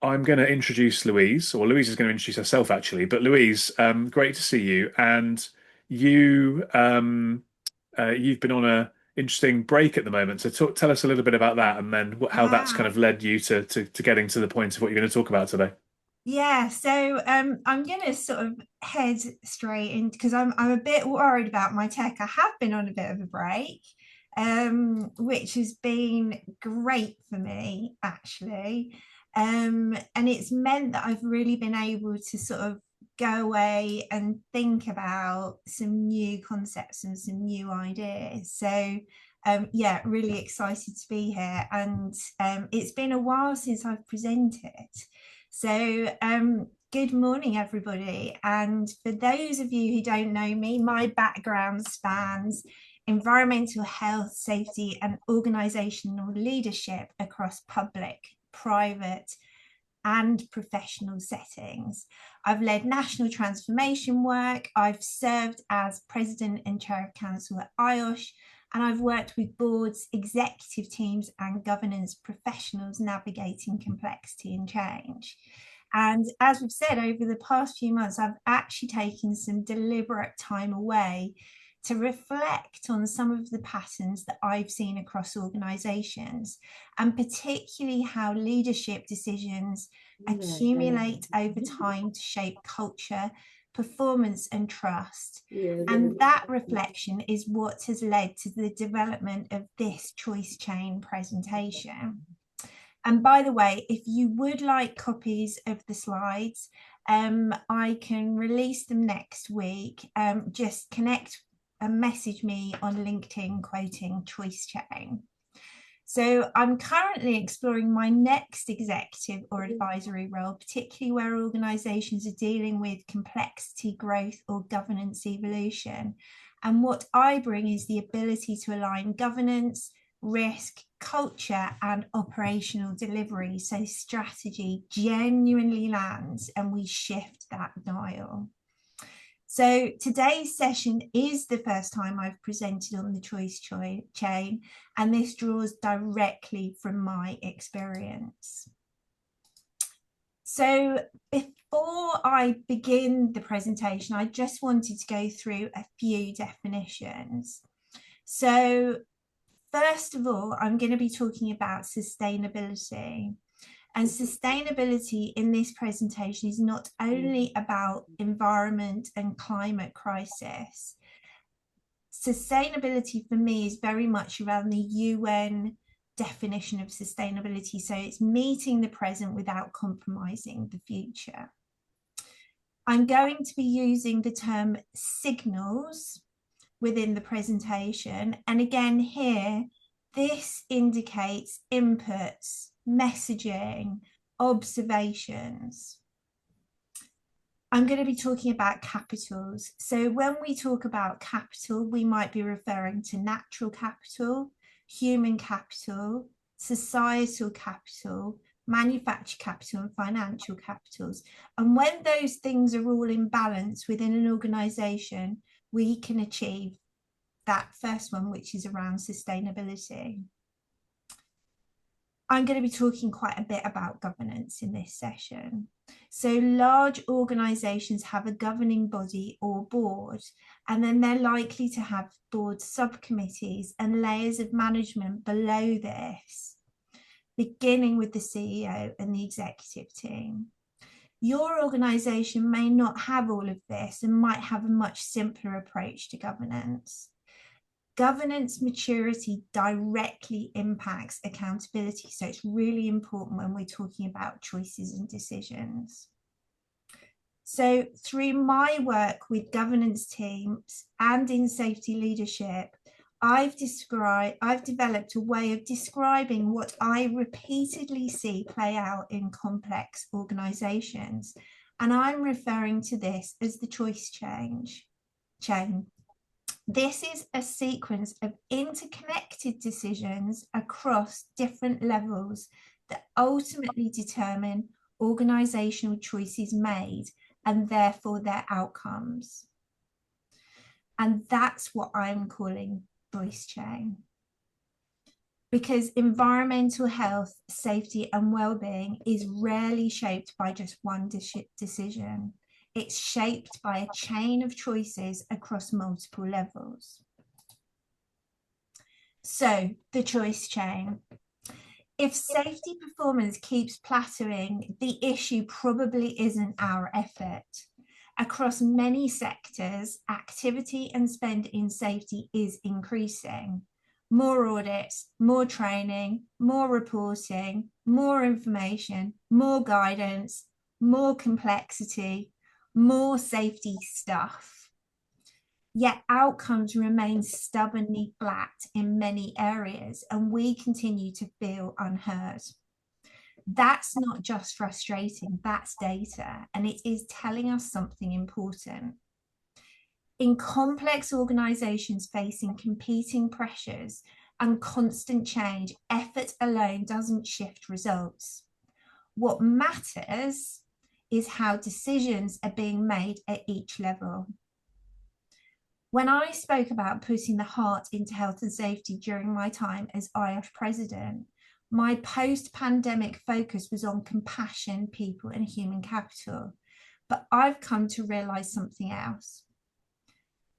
I'm going to introduce Louise, or Louise is going to introduce herself actually. But Louise, great to see you. And you've been on a interesting break at the moment. So tell us a little bit about that, and then how that's kind Yeah, of led you to getting to the point of what you're going to talk about today. yeah. I'm gonna sort of head straight in because I'm a bit worried about my tech. I have been on a bit of a break, which has been great for me actually. And it's meant that I've really been able to sort of go away and think about some new concepts and some new ideas. Yeah, really excited to be here. And it's been a while since I've presented. Good morning, everybody. And for those of you who don't know me, my background spans environmental health, safety, and organizational leadership across public, private, and professional settings. I've led national transformation work. I've served as president and chair of council at IOSH, and I've worked with boards, executive teams, and governance professionals navigating complexity and change. And as we've said, over the past few months, I've actually taken some deliberate time away to reflect on some of the patterns that I've seen across organizations, and particularly how leadership decisions accumulate over time to shape culture, performance, and trust. And that reflection is what has led to the development of this choice chain presentation. And by the way, if you would like copies of the slides, I can release them next week. Just connect and message me on LinkedIn quoting choice chain. So I'm currently exploring my next executive or advisory role, particularly where organizations are dealing with complexity, growth, or governance evolution. And what I bring is the ability to align governance, risk, culture, and operational delivery. So strategy genuinely lands and we shift that dial. So today's session is the first time I've presented on the choice chain, and this draws directly from my experience. So before I begin the presentation, I just wanted to go through a few definitions. So first of all, I'm going to be talking about sustainability. And sustainability in this presentation is not only about environment and climate crisis. Sustainability for me is very much around the UN definition of sustainability. So it's meeting the present without compromising the future. I'm going to be using the term signals within the presentation. And again, here, this indicates inputs, messaging, observations. I'm going to be talking about capitals. So when we talk about capital, we might be referring to natural capital, human capital, societal capital, manufactured capital, and financial capitals. And when those things are all in balance within an organization, we can achieve that first one, which is around sustainability. I'm going to be talking quite a bit about governance in this session. So large organizations have a governing body or board, and then they're likely to have board subcommittees and layers of management below this, beginning with the CEO and the executive team. Your organization may not have all of this and might have a much simpler approach to governance. Governance maturity directly impacts accountability. So it's really important when we're talking about choices and decisions. So through my work with governance teams and in safety leadership, I've developed a way of describing what I repeatedly see play out in complex organizations. And I'm referring to this as the choice chain. This is a sequence of interconnected decisions across different levels that ultimately determine organizational choices made and therefore their outcomes. And that's what I'm calling choice chain. Because environmental health, safety, and well-being is rarely shaped by just one decision. It's shaped by a chain of choices across multiple levels. So, the choice chain. If safety performance keeps plateauing, the issue probably isn't our effort. Across many sectors, activity and spend in safety is increasing. More audits, more training, more reporting, more information, more guidance, more complexity, more safety stuff. Yet outcomes remain stubbornly flat in many areas, and we continue to feel unheard. That's not just frustrating, that's data, and it is telling us something important. In complex organizations facing competing pressures and constant change, effort alone doesn't shift results. What matters is how decisions are being made at each level. When I spoke about putting the heart into health and safety during my time as IOSH president, my post-pandemic focus was on compassion, people, and human capital. But I've come to realize something else.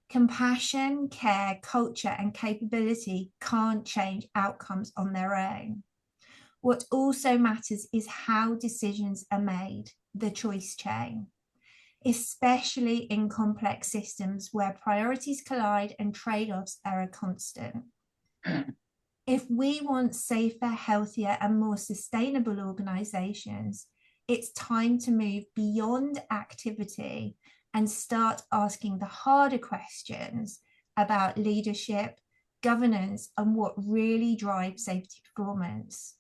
Compassion, care, culture, and capability can't change outcomes on their own. What also matters is how decisions are made, the choice chain, especially in complex systems where priorities collide and trade-offs are a constant. If we want safer, healthier, and more sustainable organizations, it's time to move beyond activity and start asking the harder questions about leadership, governance, and what really drives safety performance.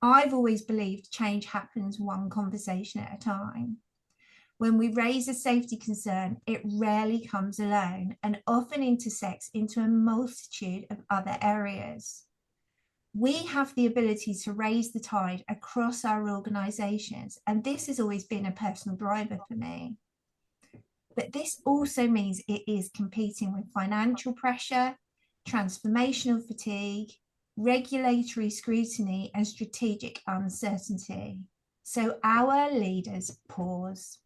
I've always believed change happens one conversation at a time. When we raise a safety concern, it rarely comes alone and often intersects into a multitude of other areas. We have the ability to raise the tide across our organizations, and this has always been a personal driver for me. But this also means it is competing with financial pressure, transformational fatigue, regulatory scrutiny, and strategic uncertainty. So our leaders pause.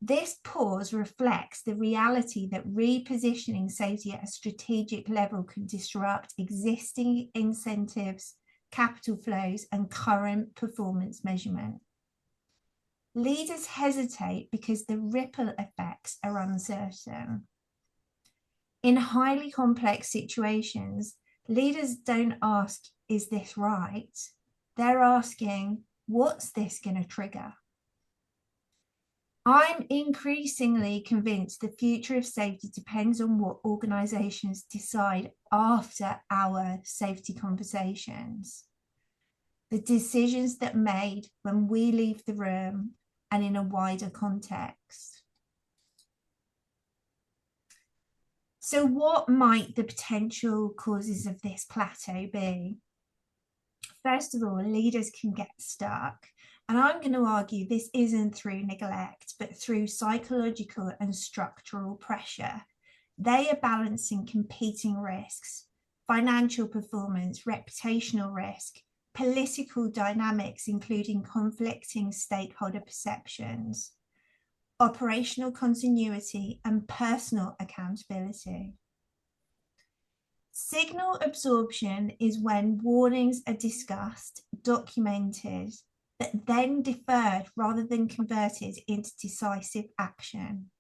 This pause reflects the reality that repositioning safety at a strategic level can disrupt existing incentives, capital flows, and current performance measurement. Leaders hesitate because the ripple effects are uncertain. In highly complex situations, leaders don't ask, is this right? They're asking, what's this going to trigger? I'm increasingly convinced the future of safety depends on what organizations decide after our safety conversations. The decisions that are made when we leave the room and in a wider context. So what might the potential causes of this plateau be? First of all, leaders can get stuck. And I'm going to argue this isn't through neglect, but through psychological and structural pressure. They are balancing competing risks, financial performance, reputational risk, political dynamics, including conflicting stakeholder perceptions, operational continuity, and personal accountability. Signal absorption is when warnings are discussed, documented, but then deferred rather than converted into decisive action.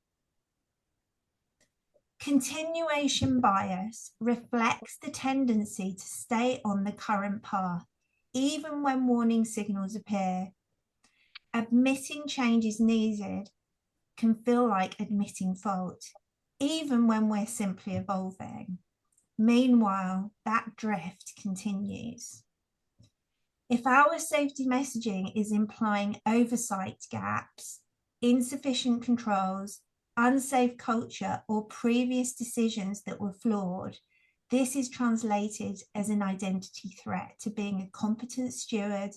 Continuation bias reflects the tendency to stay on the current path, even when warning signals appear. Admitting change is needed can feel like admitting fault, even when we're simply evolving. Meanwhile, that drift continues. If our safety messaging is implying oversight gaps, insufficient controls, unsafe culture, or previous decisions that were flawed, this is translated as an identity threat to being a competent steward,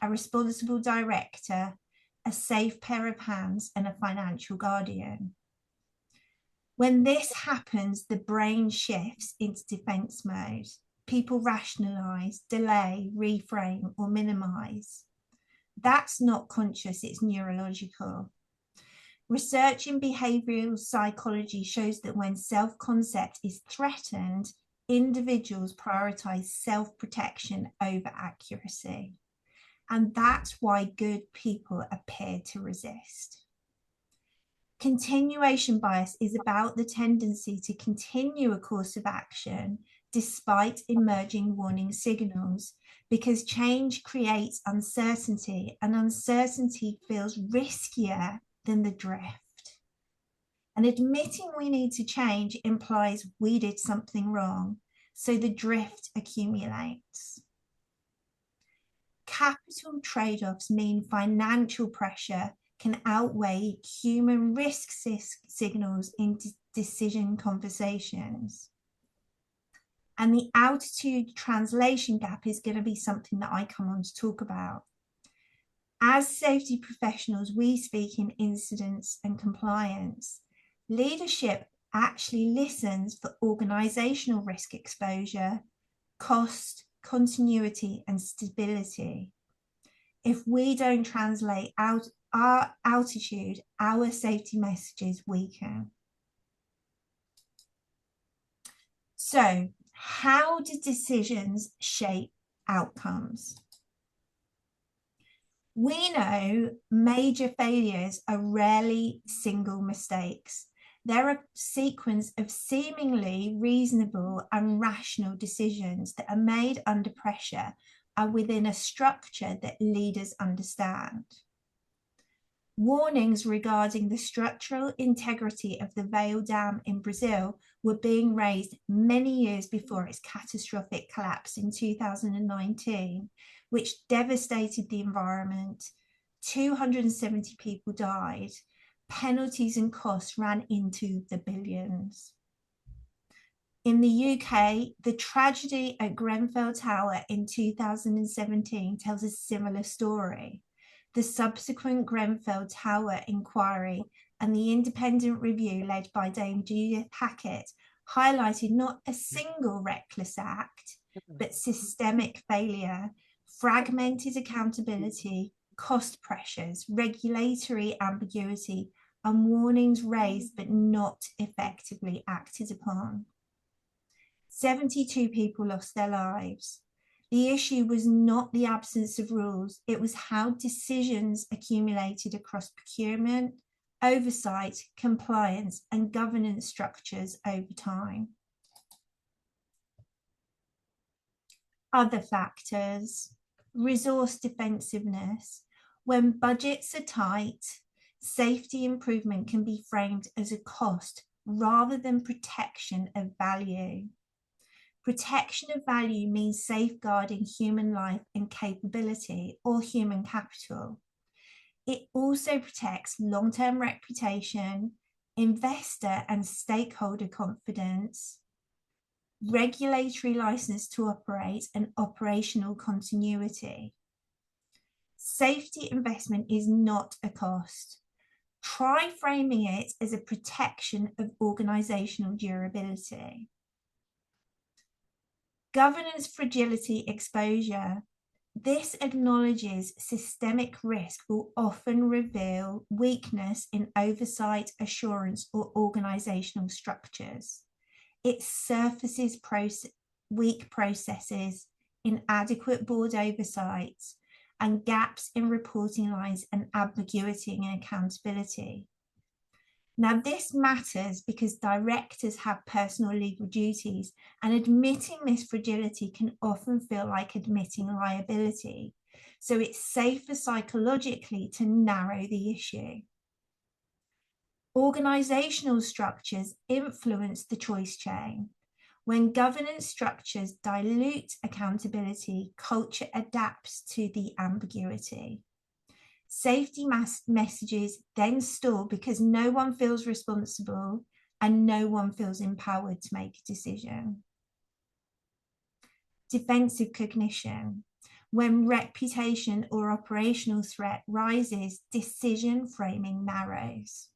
a responsible director, a safe pair of hands, and a financial guardian. When this happens, the brain shifts into defense mode. people rationalize, delay, reframe, or minimize. That's not conscious, it's neurological. Research in behavioral psychology shows that when self-concept is threatened, individuals prioritize self-protection over accuracy. And that's why good people appear to resist. Continuation bias is about the tendency to continue a course of action despite emerging warning signals, because change creates uncertainty, and uncertainty feels riskier than the drift. And admitting we need to change implies we did something wrong, so the drift accumulates. Capital trade-offs mean financial pressure can outweigh human risk signals in decision conversations. And the altitude translation gap is going to be something that I come on to talk about. As safety professionals, we speak in incidents and compliance. Leadership actually listens for organizational risk exposure, cost, continuity, and stability. If we don't translate out our altitude, our safety messages weaken. So, how do decisions shape outcomes? We know major failures are rarely single mistakes. They're a sequence of seemingly reasonable and rational decisions that are made under pressure and within a structure that leaders understand. Warnings regarding the structural integrity of the Vale Dam in Brazil were being raised many years before its catastrophic collapse in 2019, which devastated the environment. 270 people died. Penalties and costs ran into the billions. In the UK, the tragedy at Grenfell Tower in 2017 tells a similar story. The subsequent Grenfell Tower inquiry and the independent review led by Dame Judith Hackett highlighted not a single reckless act, but systemic failure, fragmented accountability, cost pressures, regulatory ambiguity, and warnings raised but not effectively acted upon. 72 people lost their lives. The issue was not the absence of rules, it was how decisions accumulated across procurement, oversight, compliance, and governance structures over time. Other factors: resource defensiveness. When budgets are tight, safety improvement can be framed as a cost rather than protection of value. Protection of value means safeguarding human life and capability, or human capital. It also protects long-term reputation, investor and stakeholder confidence, regulatory license to operate, and operational continuity. Safety investment is not a cost. Try framing it as a protection of organizational durability. Governance fragility exposure. This acknowledges systemic risk will often reveal weakness in oversight, assurance, or organizational structures. It surfaces weak processes, inadequate board oversight, and gaps in reporting lines and ambiguity in accountability. Now, this matters because directors have personal legal duties, and admitting this fragility can often feel like admitting liability. So it's safer psychologically to narrow the issue. Organizational structures influence the choice chain. When governance structures dilute accountability, culture adapts to the ambiguity. Safety messages then stall because no one feels responsible and no one feels empowered to make a decision. Defensive cognition. When reputation or operational threat rises, decision framing narrows.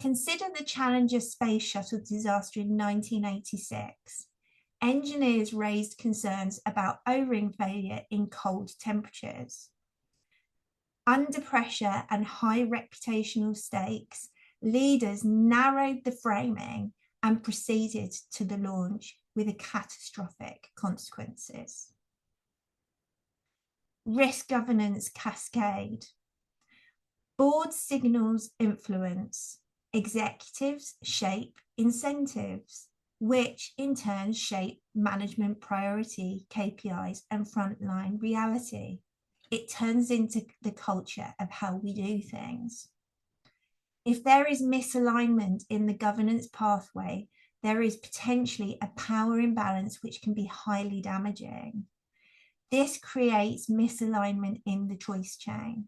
Consider the Challenger space shuttle disaster in 1986. engineers raised concerns about O-ring failure in cold temperatures. Under pressure and high reputational stakes, leaders narrowed the framing and proceeded to the launch with catastrophic consequences. Risk governance cascade. Board signals influence, executives shape incentives, which in turn shape management priority, KPIs, and frontline reality. It turns into the culture of how we do things. If there is misalignment in the governance pathway, there is potentially a power imbalance which can be highly damaging. This creates misalignment in the choice chain.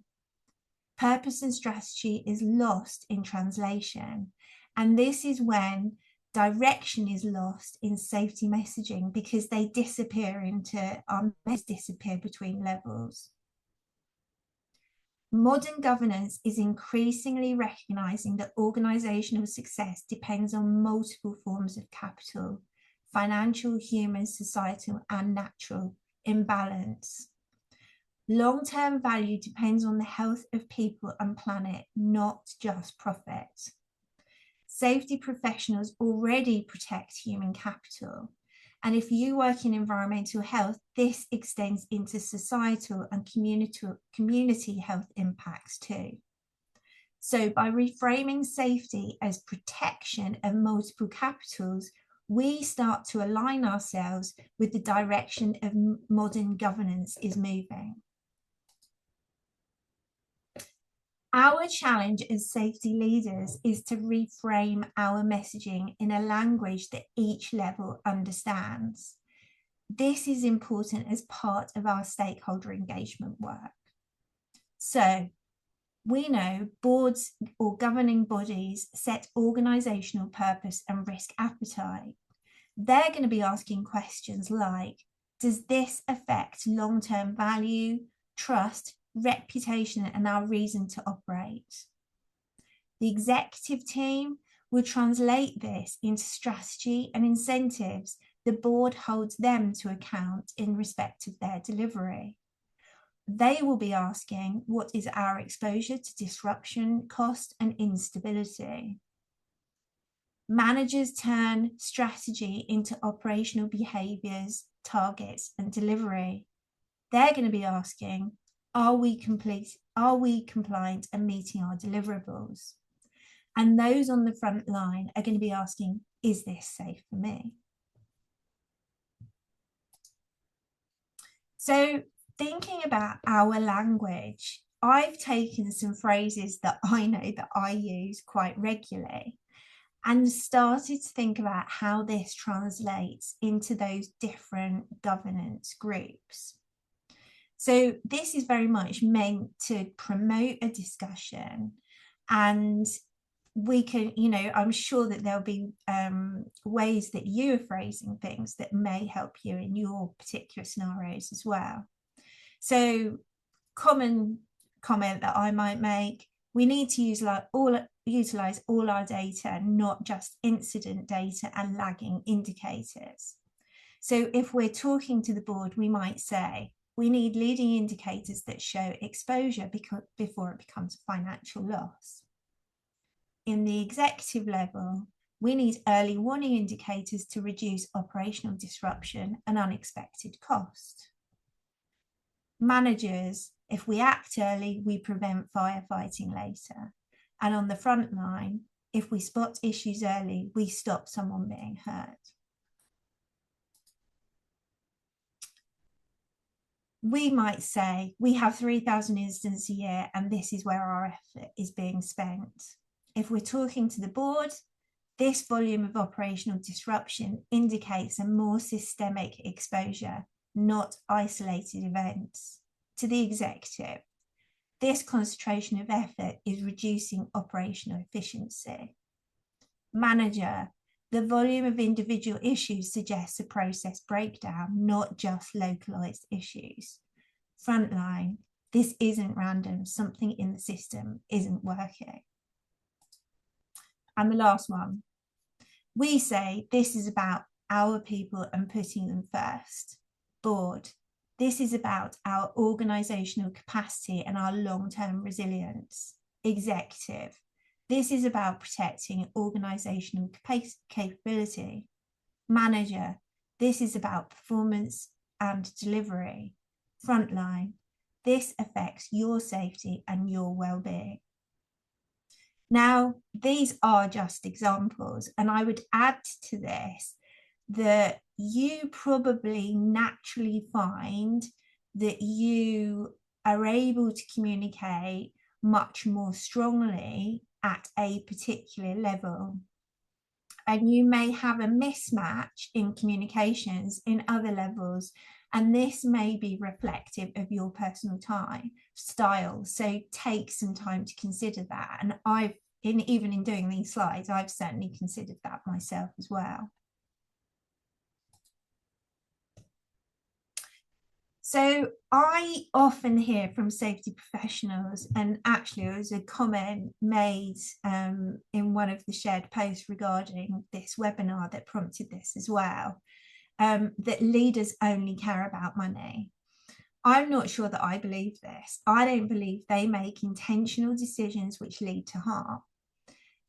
Purpose and strategy is lost in translation. And this is when direction is lost in safety messaging, because they disappear disappear between levels. Modern governance is increasingly recognizing that organizational success depends on multiple forms of capital: financial, human, societal, and natural, in balance. Long-term value depends on the health of people and planet, not just profit. Safety professionals already protect human capital. And if you work in environmental health, this extends into societal and community health impacts too. So by reframing safety as protection of multiple capitals, we start to align ourselves with the direction of modern governance is moving. Our challenge as safety leaders is to reframe our messaging in a language that each level understands. This is important as part of our stakeholder engagement work. So we know boards or governing bodies set organizational purpose and risk appetite. They're going to be asking questions like, does this affect long-term value, trust, reputation, and our reason to operate? The executive team will translate this into strategy and incentives. The board holds them to account in respect of their delivery. They will be asking, what is our exposure to disruption, cost, and instability? Managers turn strategy into operational behaviors, targets, and delivery. They're going to be asking, are we compliant and meeting our deliverables? And those on the front line are going to be asking, is this safe for me? So thinking about our language, I've taken some phrases that I know that I use quite regularly and started to think about how this translates into those different governance groups. So this is very much meant to promote a discussion, and we can, I'm sure that there'll be ways that you are phrasing things that may help you in your particular scenarios as well. So common comment that I might make, we need to utilize all our data, not just incident data and lagging indicators. So if we're talking to the board, we might say, we need leading indicators that show exposure before it becomes a financial loss. In the executive level, we need early warning indicators to reduce operational disruption and unexpected cost. Managers, if we act early, we prevent firefighting later. And on the front line, if we spot issues early, we stop someone being hurt. We might say we have 3,000 incidents a year and this is where our effort is being spent. If we're talking to the board, this volume of operational disruption indicates a more systemic exposure, not isolated events. To the executive, this concentration of effort is reducing operational efficiency. Manager, the volume of individual issues suggests a process breakdown, not just localized issues. Frontline, this isn't random, something in the system isn't working. And the last one, we say this is about our people and putting them first. Board, this is about our organisational capacity and our long-term resilience. Executive, this is about protecting organisational capability. Manager, this is about performance and delivery. Frontline, this affects your safety and your well-being. Now, these are just examples, and I would add to this that you probably naturally find that you are able to communicate much more strongly at a particular level. And you may have a mismatch in communications in other levels, and this may be reflective of your personal style. So take some time to consider that. And even in doing these slides, I've certainly considered that myself as well. So I often hear from safety professionals, and actually there was a comment made in one of the shared posts regarding this webinar that prompted this as well, that leaders only care about money. I'm not sure that I believe this. I don't believe they make intentional decisions which lead to harm.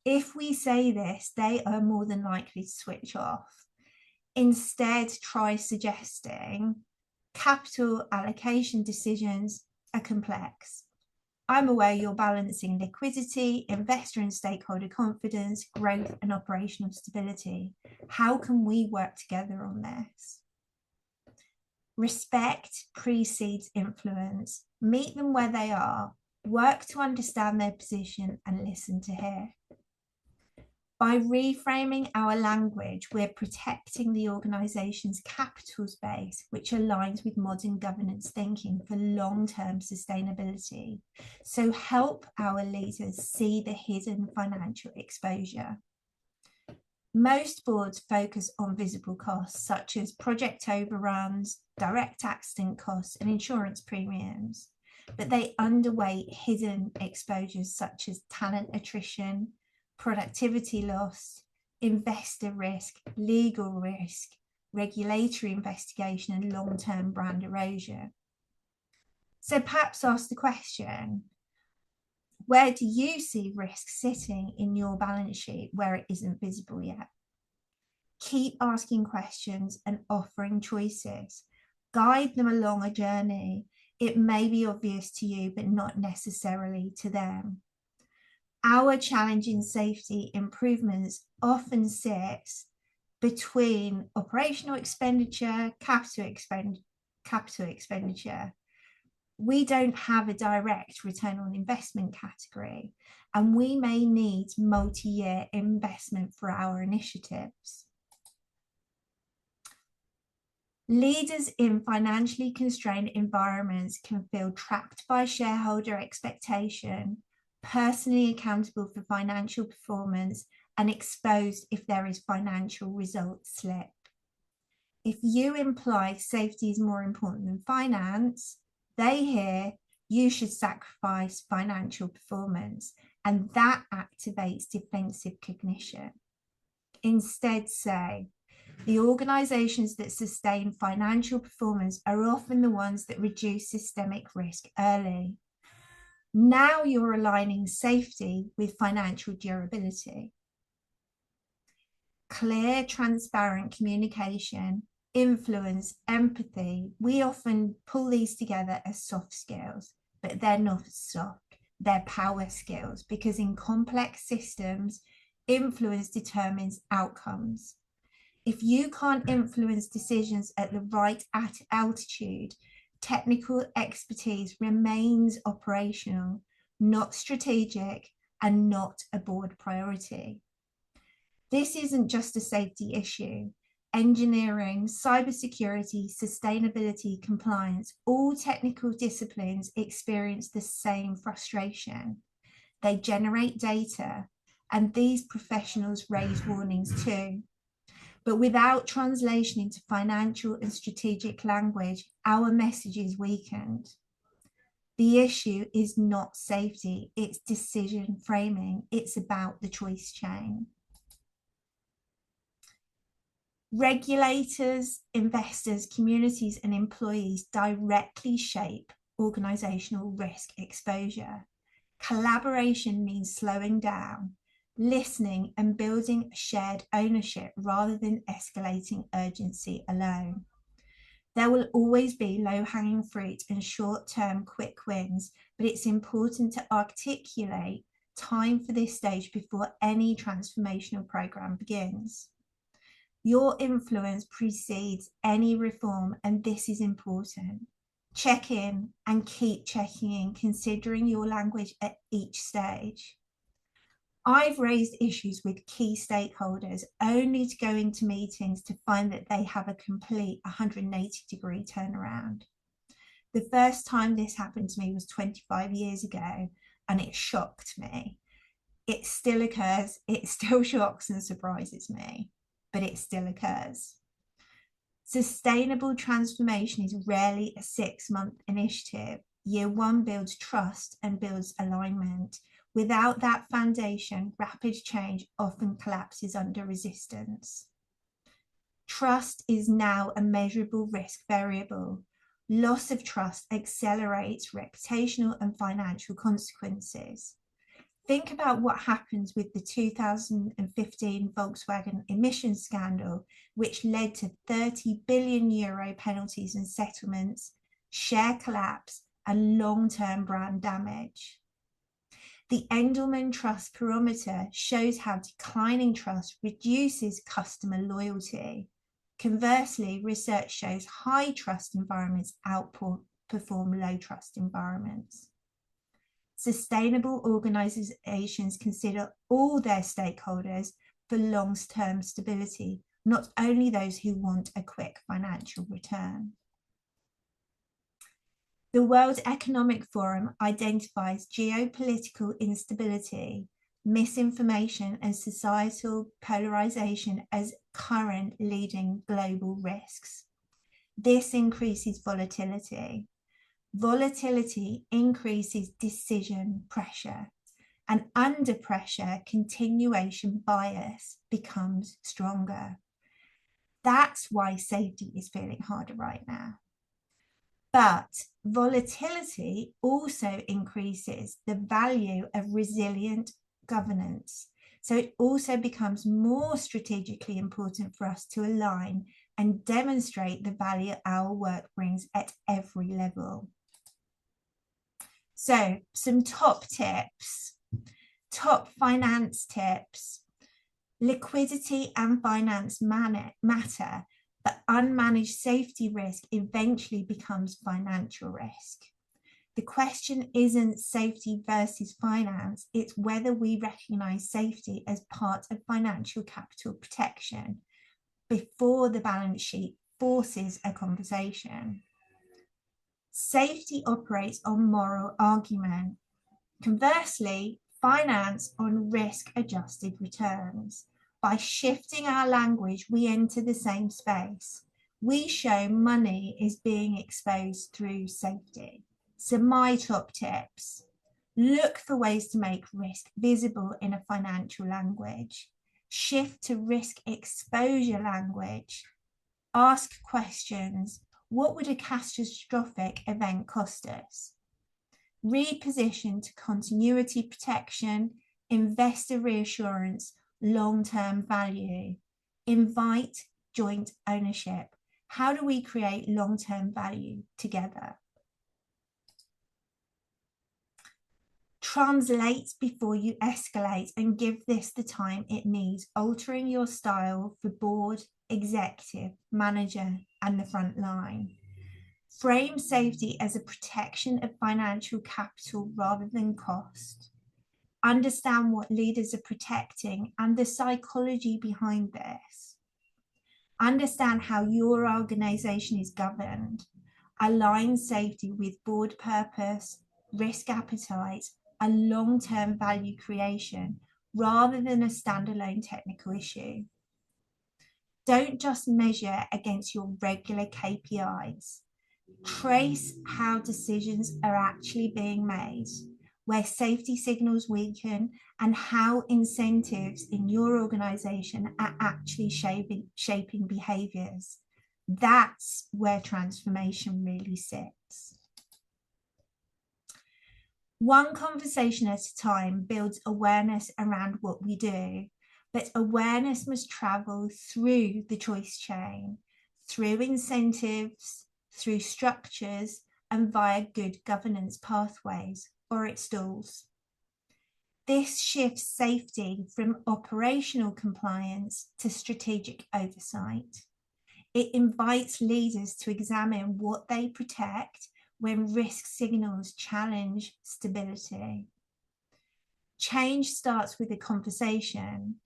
If we say this, they are more than likely to switch off. Instead, try suggesting capital allocation decisions are complex. I'm aware you're balancing liquidity, investor and stakeholder confidence, growth, and operational stability. How can we work together on this? Respect precedes influence. Meet them where they are. Work to understand their position and listen to hear. By reframing our language, we're protecting the organisation's capital space, which aligns with modern governance thinking for long-term sustainability. So help our leaders see the hidden financial exposure. Most boards focus on visible costs, such as project overruns, direct accident costs, and insurance premiums, but they underweight hidden exposures such as talent attrition, productivity loss, investor risk, legal risk, regulatory investigation, and long-term brand erosion. So perhaps ask the question, where do you see risk sitting in your balance sheet where it isn't visible yet? Keep asking questions and offering choices. Guide them along a journey. It may be obvious to you, but not necessarily to them. Our challenge in safety improvements often sits between operational expenditure, capital expenditure. We don't have a direct return on investment category, and we may need multi-year investment for our initiatives. Leaders in financially constrained environments can feel trapped by shareholder expectation, personally accountable for financial performance, and exposed if there is financial result slip. If you imply safety is more important than finance, they hear you should sacrifice financial performance, and that activates defensive cognition. Instead, say, the organisations that sustain financial performance are often the ones that reduce systemic risk early. Now you're aligning safety with financial durability. Clear, transparent communication, influence, empathy. We often pull these together as soft skills, but they're not soft, they're power skills, because in complex systems, influence determines outcomes. If you can't influence decisions at the right altitude, technical expertise remains operational, not strategic, and not a board priority. This isn't just a safety issue. Engineering, cybersecurity, sustainability, compliance, all technical disciplines experience the same frustration. They generate data, and these professionals raise warnings too. But without translation into financial and strategic language, our message is weakened. The issue is not safety, it's decision framing. It's about the choice chain. Regulators, investors, communities, and employees directly shape organizational risk exposure. Collaboration means slowing down, listening, and building shared ownership rather than escalating urgency alone. There will always be low-hanging fruit and short-term quick wins, but it's important to articulate time for this stage before any transformational program begins. Your influence precedes any reform, and this is important. Check in and keep checking in, considering your language at each stage. I've raised issues with key stakeholders only to go into meetings to find that they have a complete 180-degree turnaround. The first time this happened to me was 25 years ago, and it shocked me. It still occurs, it still shocks and surprises me, but it still occurs. Sustainable transformation is rarely a 6-month initiative. Year one builds trust and builds alignment. Without that foundation, rapid change often collapses under resistance. Trust is now a measurable risk variable. Loss of trust accelerates reputational and financial consequences. Think about what happens with the 2015 Volkswagen emissions scandal, which led to €30 billion penalties and settlements, share collapse, and long-term brand damage. The Engelman Trust Barometer shows how declining trust reduces customer loyalty. Conversely, research shows high trust environments outperform low trust environments. Sustainable organizations consider all their stakeholders for long-term stability, not only those who want a quick financial return. The World Economic Forum identifies geopolitical instability, misinformation, and societal polarization as current leading global risks. This increases volatility. Volatility increases decision pressure, and under pressure, continuation bias becomes stronger. That's why safety is feeling harder right now. But volatility also increases the value of resilient governance. So it also becomes more strategically important for us to align and demonstrate the value our work brings at every level. So some top tips, top finance tips. Liquidity and finance matter, but unmanaged safety risk eventually becomes financial risk. The question isn't safety versus finance, it's whether we recognize safety as part of financial capital protection before the balance sheet forces a conversation. Safety operates on moral argument. Conversely, finance on risk-adjusted returns. By shifting our language, we enter the same space. We show money is being exposed through safety. So my top tips: look for ways to make risk visible in a financial language. Shift to risk exposure language. Ask questions. What would a catastrophic event cost us? Reposition to continuity protection, investor reassurance, long-term value. Invite joint ownership. How do we create long-term value together? Translate before you escalate and give this the time it needs, altering your style for board, executive, manager, and the front line. Frame safety as a protection of financial capital rather than cost. Understand what leaders are protecting and the psychology behind this. Understand how your organization is governed. Align safety with board purpose, risk appetite, and long-term value creation rather than a standalone technical issue. Don't just measure against your regular KPIs. Trace how decisions are actually being made. where safety signals weaken, and how incentives in your organization are actually shaping behaviors. That's where transformation really sits. One conversation at a time builds awareness around what we do, but awareness must travel through the choice chain, through incentives, through structures, and via good governance pathways, or it stalls. This shifts safety from operational compliance to strategic oversight. It invites leaders to examine what they protect when risk signals challenge stability. Change starts with a conversation,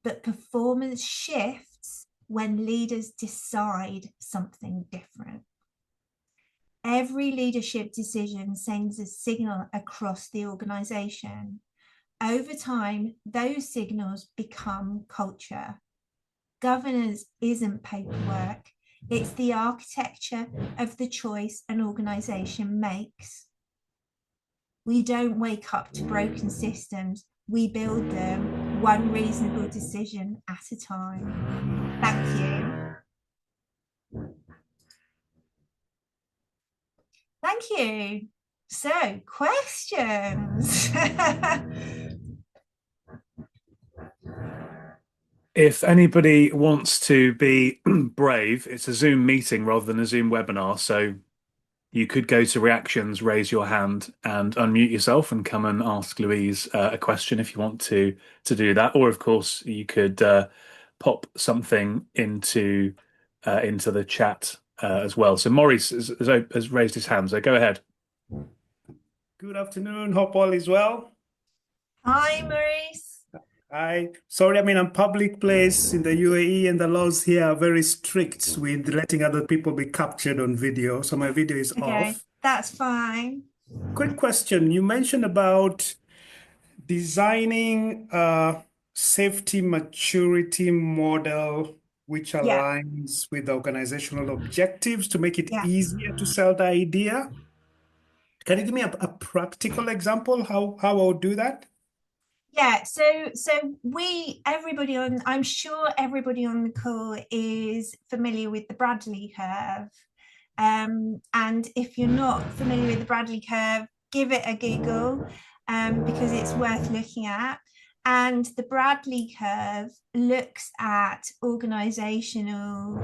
but performance shifts when leaders decide something different. Every leadership decision sends a signal across the organization. Over time, those signals become culture. Governance isn't paperwork. It's the architecture of the choice an organization makes. We don't wake up to broken systems. We build them one reasonable decision at a time. Thank you. Thank you. So, questions? If anybody wants to be brave, it's a Zoom meeting rather than a Zoom webinar. So you could go to reactions, raise your hand, and unmute yourself and come and ask Louise a question if you want to do that. Or of course, you could pop something into the chat as well. So Maurice has raised his hand. So go ahead. Good afternoon. Hope all is well. Hi, Maurice. Sorry, I'm in a public place in the UAE, and the laws here are very strict with letting other people be captured on video. So my video is off. That's fine. Quick question. You mentioned about designing a safety maturity model which aligns with organizational objectives to make it easier to sell the idea. Can you give me a practical example how I would do that? Yeah, so I'm sure everybody on the call is familiar with the Bradley curve. And if you're not familiar with the Bradley curve, give it a Google because it's worth looking at. And the Bradley curve looks at organizational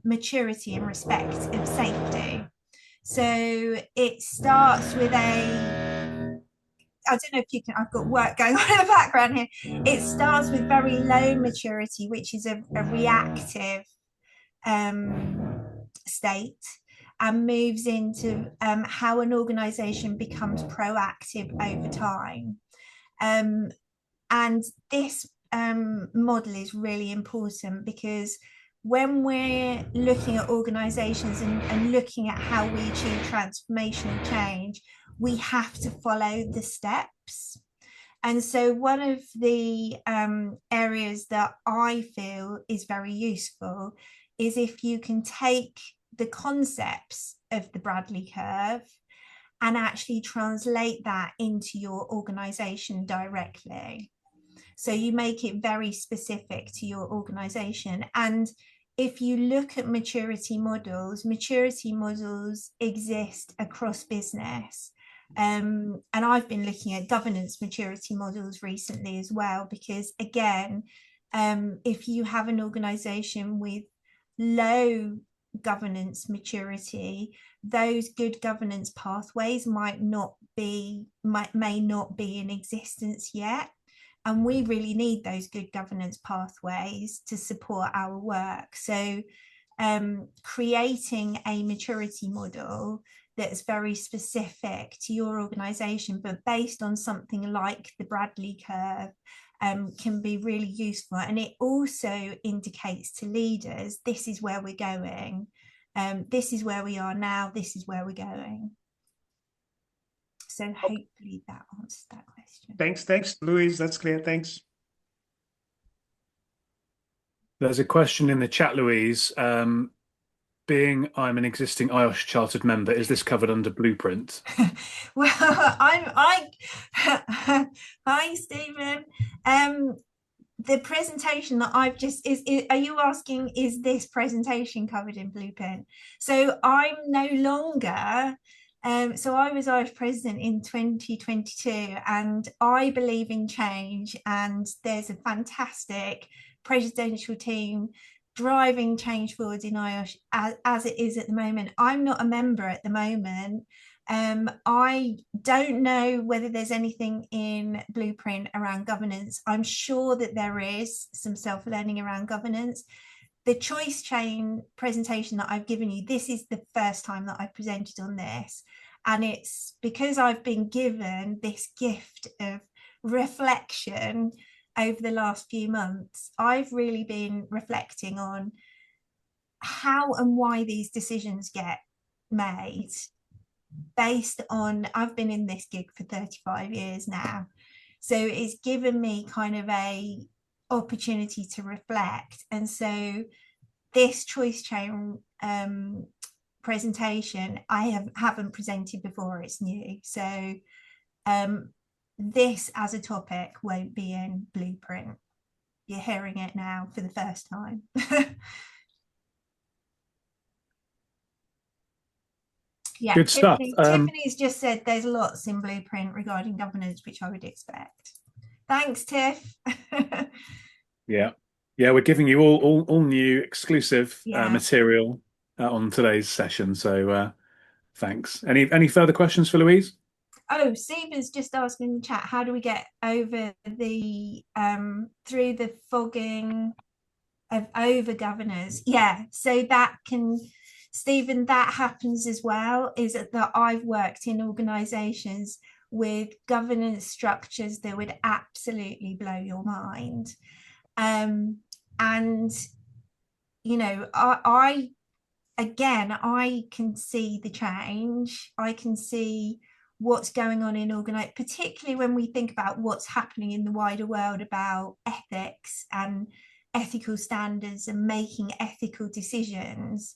maturity in respect of safety. So it starts with I don't know if you can, I've got work going on in the background here. It starts with very low maturity, which is a reactive state, and moves into how an organization becomes proactive over time. And this model is really important because when we're looking at organizations and looking at how we achieve transformational change, we have to follow the steps. And so one of the areas that I feel is very useful is if you can take the concepts of the Bradley curve and actually translate that into your organization directly. So you make it very specific to your organization. And if you look at maturity models exist across business. And I've been looking at governance maturity models recently as well, because again, if you have an organization with low governance maturity, those good governance pathways may not be in existence yet. And we really need those good governance pathways to support our work. So creating a maturity model that's very specific to your organization, but based on something like the Bradley curve, can be really useful. And it also indicates to leaders, this is where we're going. This is where we are now. This is where we're going. So hopefully that answers that question. Thanks, Louise. That's clear. Thanks. There's a question in the chat, Louise. being I'm an existing IOSH chartered member, is this covered under Blueprint? Well, I hi Stephen. The presentation that I've just are you asking, is this presentation covered in Blueprint? So I'm no longer so I was Irish president in 2022, and I believe in change, and there's a fantastic presidential team driving change forward in Irish as it is at the moment. I'm not a member at the moment. I don't know whether there's anything in Blueprint around governance. I'm sure that there is some self-learning around governance. The choice chain presentation that I've given you, this is the first time that I've presented on this. And it's because I've been given this gift of reflection over the last few months. I've really been reflecting on how and why these decisions get made based on, I've been in this gig for 35 years now. So it's given me kind of a opportunity to reflect. And so this choice chain presentation, I haven't presented before, it's new. So this as a topic won't be in Blueprint. You're hearing it now for the first time. Yeah, Good stuff. Tiffany's just said there's lots in Blueprint regarding governance, which I would expect. Thanks, Tiff. Yeah. Yeah, we're giving you all new exclusive Yeah. material on today's session. So thanks. Any further questions for Louise? Oh, Stephen's just asking in the chat, how do we get over the through the fogging of over governors? Yeah, so that can, Stephen, that happens as well, is that I've worked in organizations with governance structures that would absolutely blow your mind. And you know, I again, I can see the change. I can see what's going on in particularly when we think about what's happening in the wider world about ethics and ethical standards and making ethical decisions.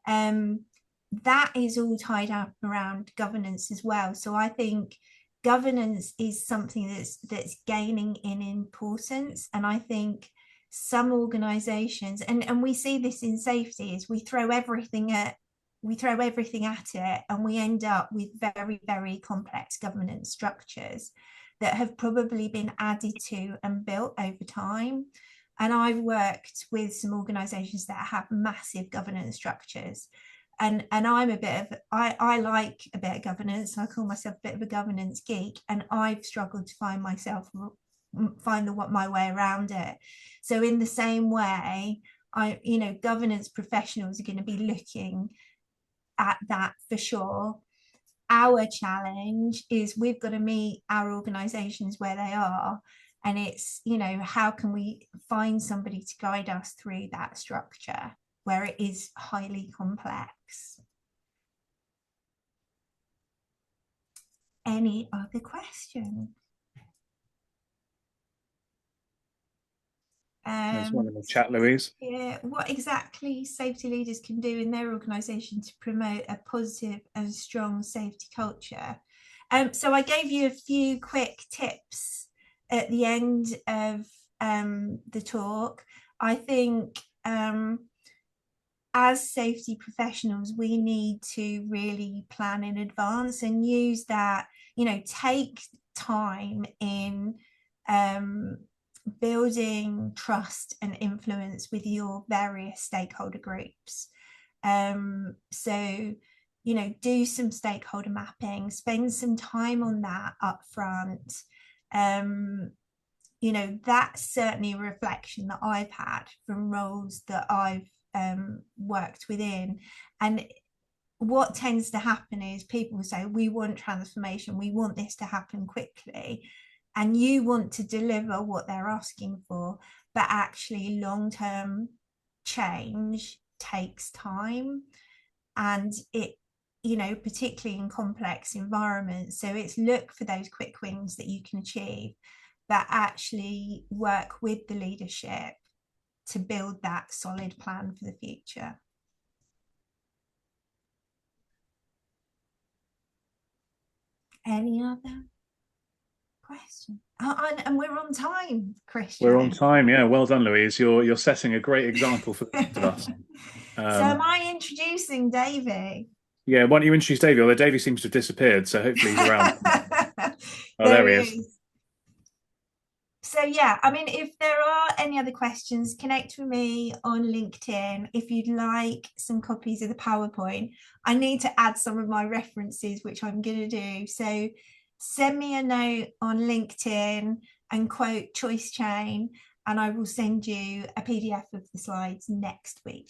That is all tied up around governance as well. So I think governance is something that's gaining in importance, and I think some organizations, and we see this in safety, is we throw everything at it, and we end up with very, very complex governance structures that have probably been added to and built over time. And I've worked with some organizations that have massive governance structures, and I'm a bit of, I like a bit of governance. I call myself a bit of a governance geek, and I've struggled to find my way around it. So in the same way, governance professionals are going to be looking at that for sure. Our challenge is we've got to meet our organizations where they are, and it's, how can we find somebody to guide us through that structure where it is highly complex. Any other questions? There's one in the chat, Louise. Yeah, what exactly safety leaders can do in their organisation to promote a positive and strong safety culture. So I gave you a few quick tips at the end of the talk. I think as safety professionals, we need to really plan in advance and use that, take time in building trust and influence with your various stakeholder groups. So, do some stakeholder mapping, spend some time on that up front. That's certainly a reflection that I've had from roles that I've worked within. And what tends to happen is people say, we want transformation, we want this to happen quickly, and you want to deliver what they're asking for, but actually long-term change takes time, and it, particularly in complex environments. So it's look for those quick wins that you can achieve, but actually work with the leadership to build that solid plan for the future. Any other question? And we're on time, We're on Christian. time. Yeah, well done, Louise. You're setting a great example for the rest of us. So am I introducing Davy? Yeah, why don't you introduce Davy? Although Davy seems to have disappeared, so hopefully he's around. Oh, There there he he is. is. So yeah, I mean, if there are any other questions, connect with me on LinkedIn. If you'd like some copies of the PowerPoint, I need to add some of my references, which I'm going to do. So send me a note on LinkedIn and quote Choice Chain, and I will send you a PDF of the slides next week.